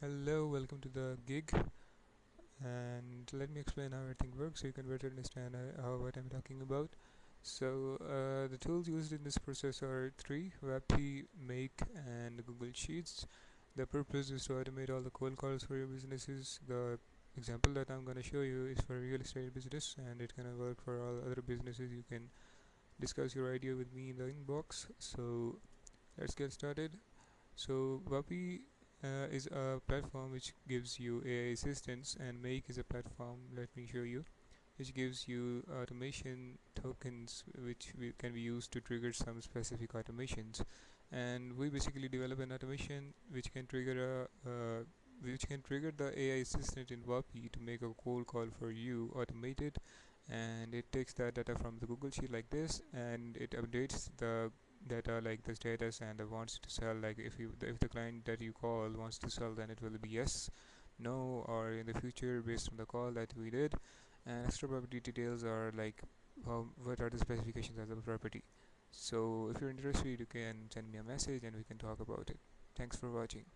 Hello, welcome to the gig, and let me explain how everything works so you can better understand what I'm talking about. The tools used in this process are three: WebP, Make, and Google Sheets. The purpose is to automate all the cold calls for your businesses. The example that I'm going to show you is for real estate business, and it can work for all other businesses. You can discuss your idea with me in the inbox. So let's get started. So Vapi is a platform which gives you AI assistance, and Make is a platform. Let me show you, which gives you automation tokens, which can be used to trigger some specific automations. And we basically develop an automation which can trigger the AI assistant in Vapi to make a cold call for you automated, and it takes that data from the Google Sheet like this, and it updates the data like the status and wants to sell. Like if the client that you call wants to sell, then it will be yes, no, or in the future based on the call that we did. And extra property details are like what are the specifications of the property. So if you're interested, you can send me a message and we can talk about it. Thanks for watching.